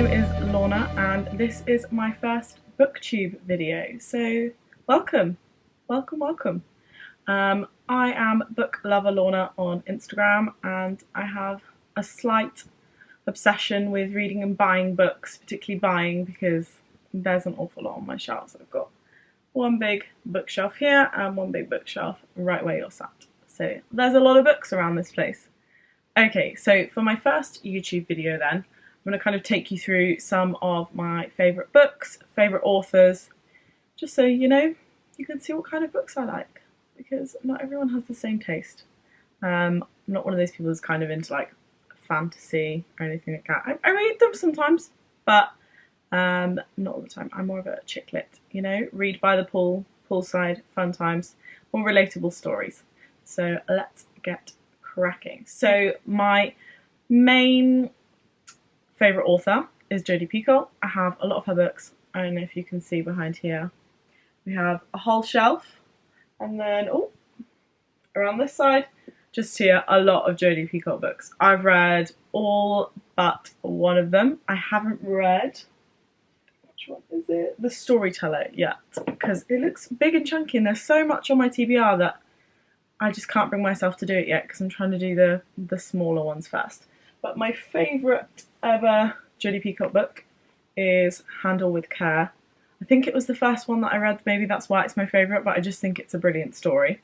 name is Lorna and this is my first Booktube video, so welcome. I am Book Lover Lorna on Instagram and I have a slight obsession with reading and buying books, particularly buying because there's an awful lot on my shelves. I've got one big bookshelf here and one big bookshelf right where you're sat. So there's a lot of books around this place. Okay, so for my first YouTube video then, I'm going to kind of take you through some of my favourite books, favourite authors, just so you know, you can see what kind of books I like, because not everyone has the same taste. I'm not one of those people who's kind of into like fantasy or anything like that. I read them sometimes, but not all the time. I'm more of a chick lit, you know, read by the poolside, fun times, more relatable stories. So let's get cracking. So my main favourite author is Jodi Picoult. I have a lot of her books. I don't know if you can see behind here. We have a whole shelf, and then around this side, just here, a lot of Jodi Picoult books. I've read all but one of them. I haven't read, which one is it? The Storyteller yet, because it looks big and chunky and there's so much on my TBR that I just can't bring myself to do it yet because I'm trying to do the smaller ones first. But my favourite ever Jodi Picoult book is Handle with Care. I think it was the first one that I read, maybe that's why it's my favourite, but I just think it's a brilliant story.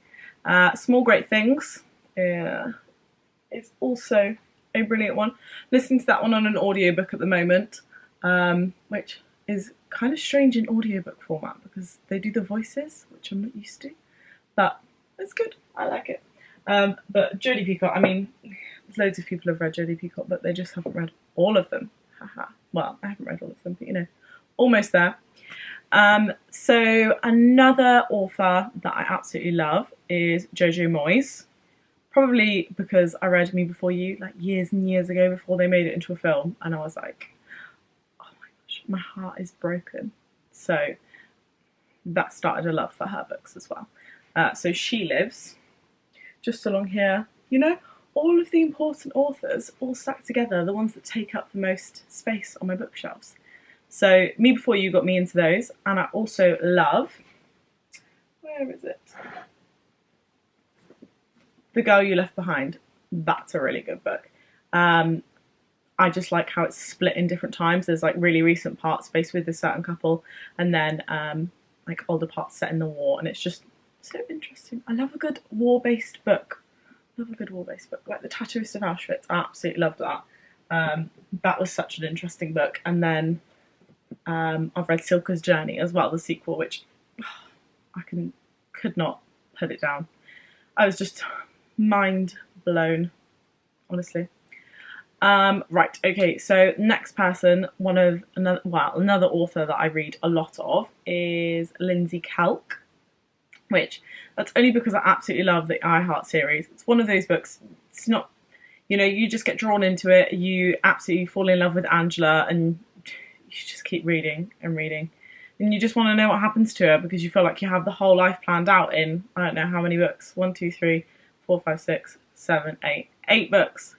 Small Great Things is also a brilliant one. Listening to that one on an audiobook at the moment, which is kind of strange in audiobook format because they do the voices, which I'm not used to, but it's good. I like it. But Jodi Picoult, I mean, loads of people have read Jodi Picoult, but they just haven't read all of them. Haha. Well, I haven't read all of them, but you know, almost there. So another author that I absolutely love is Jojo Moyes. Probably because I read Me Before You like years and years ago before they made it into a film, and I was like, oh my gosh, my heart is broken. So that started a love for her books as well. So She Lives, just along here, you know, all of the important authors all stacked together, the ones that take up the most space on my bookshelves. So Me Before You got me into those, and I also love, where is it? The Girl You Left Behind. That's a really good book. I just like how it's split in different times. There's like really recent parts based with a certain couple, and then like older parts set in the war, and it's just so interesting. I love a good war-based book. Like The Tattooist of Auschwitz. I absolutely loved that. That was such an interesting book. And then I've read Silka's Journey as well, the sequel, which I could not put it down. I was just mind blown, honestly. Right, okay, so next person, another author that I read a lot of is Lindsay Kelk, which that's only because I absolutely love the I Heart series. It's one of those books, it's not, you know, you just get drawn into it, you absolutely fall in love with Angela and you just keep reading and reading. And you just want to know what happens to her because you feel like you have the whole life planned out in, I don't know how many books, 1, 2, 3, 4, 5, 6, 7, 8. 8 books.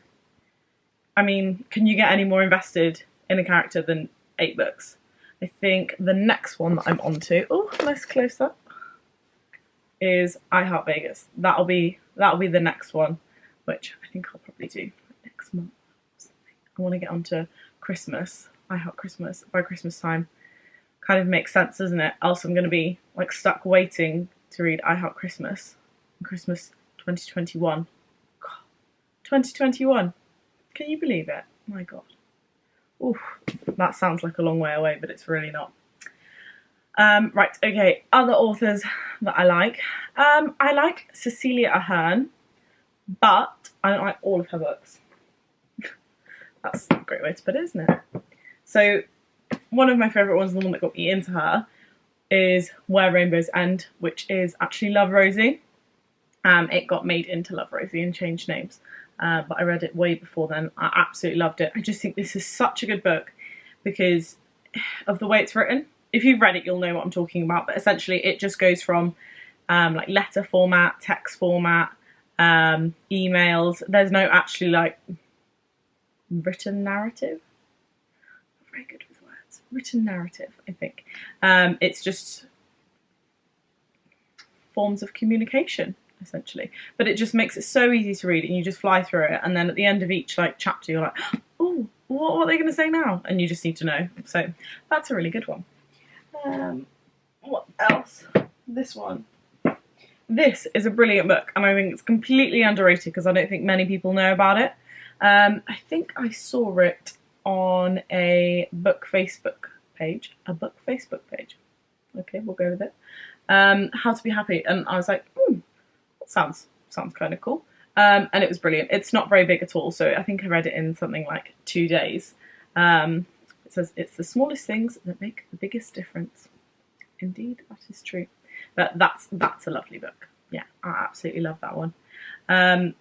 I mean, can you get any more invested in a character than 8 books? I think the next one that I'm onto, nice close up, is I Heart Vegas. That'll be the next one, which I think I'll probably do next month. I want to get onto Christmas. I Heart Christmas by Christmas time. Kind of makes sense, doesn't it? Else I'm going to be like stuck waiting to read I Heart Christmas. Christmas 2021. God, 2021. Can you believe it? My God. Oof, that sounds like a long way away, but it's really not. Right, okay, other authors that I like. I like Cecilia Ahern, but I don't like all of her books. That's a great way to put it, isn't it? So one of my favourite ones, the one that got me into her, is Where Rainbows End, which is actually Love Rosie. It got made into Love Rosie and changed names, but I read it way before then. I absolutely loved it. I just think this is such a good book because of the way it's written. If you've read it, you'll know what I'm talking about, but essentially it just goes from like letter format, text format, emails. There's no actually like written narrative. very good with words. Written narrative, I think. It's just forms of communication, essentially. But it just makes it so easy to read, and you just fly through it. And then at the end of each chapter, you're like, oh, what are they going to say now? And you just need to know. So that's a really good one. What else? This one. This is a brilliant book, and I think it's completely underrated because I don't think many people know about it. I think I saw it on a book Facebook page. A book Facebook page. Okay, we'll go with it. How to Be Happy, and I was like, that sounds kind of cool. And it was brilliant. It's not very big at all, so I think I read it in something like 2 days. It says, it's the smallest things that make the biggest difference. Indeed, that is true. But that's a lovely book. Yeah, I absolutely love that one. I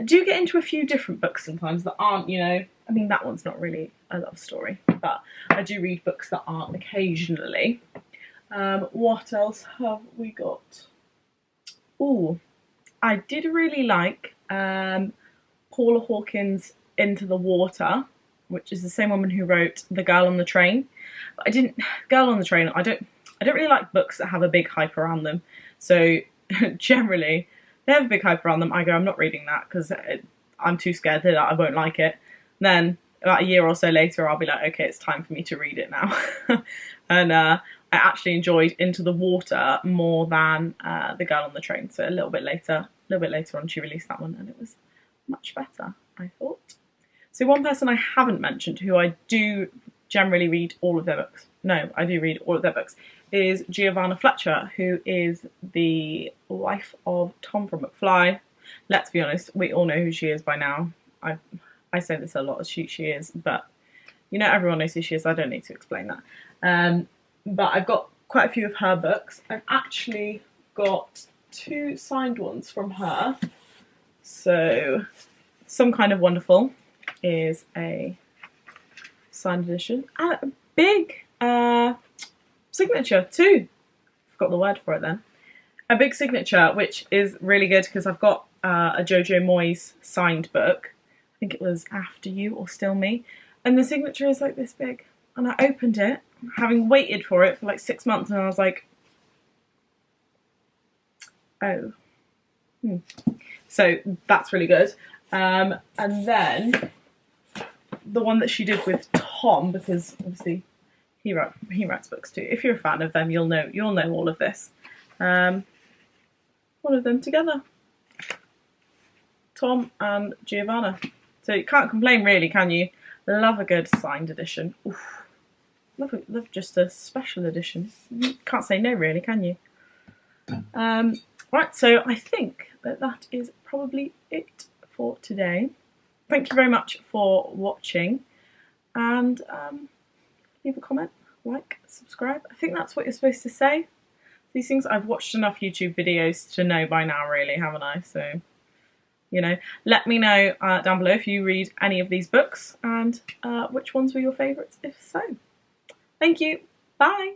do get into a few different books sometimes that aren't, you know, I mean, that one's not really a love story, but I do read books that aren't occasionally. What else have we got? Oh, I did really like Paula Hawkins' Into the Water, which is the same woman who wrote The Girl on the Train. But I don't really like books that have a big hype around them. So generally, they have a big hype around them. I go, I'm not reading that because I'm too scared that I won't like it. Then about a year or so later, I'll be like, okay, it's time for me to read it now. And I actually enjoyed Into the Water more than The Girl on the Train. So a little bit later on, she released that one, and it was much better, I thought. So one person I haven't mentioned, who I do generally read all of their books. No, I do read all of their books, is Giovanna Fletcher, who is the wife of Tom from McFly. Let's be honest, we all know who she is by now. I say this a lot, she is, but you know, everyone knows who she is. I don't need to explain that. But I've got quite a few of her books. I've actually got 2 signed ones from her. So, Some Kind of Wonderful is a signed edition. And a big signature too. Forgot the word for it then. A big signature, which is really good because I've got a Jojo Moyes signed book. I think it was After You or Still Me. And the signature is like this big. And I opened it, having waited for it for like 6 months, and I was like, oh. So that's really good. And then the one that she did with Tom, because obviously he writes books too. If you're a fan of them, you'll know all of this. All of them together. Tom and Giovanna. So you can't complain really, can you? Love a good signed edition. Oof. Love just a special edition. You can't say no really, can you? Right, so I think that is probably it for today. Thank you very much for watching, and leave a comment, like, subscribe. I think that's what you're supposed to say. These things, I've watched enough YouTube videos to know by now, really, haven't I? So, you know, let me know down below if you read any of these books, and which ones were your favourites, if so. Thank you. Bye.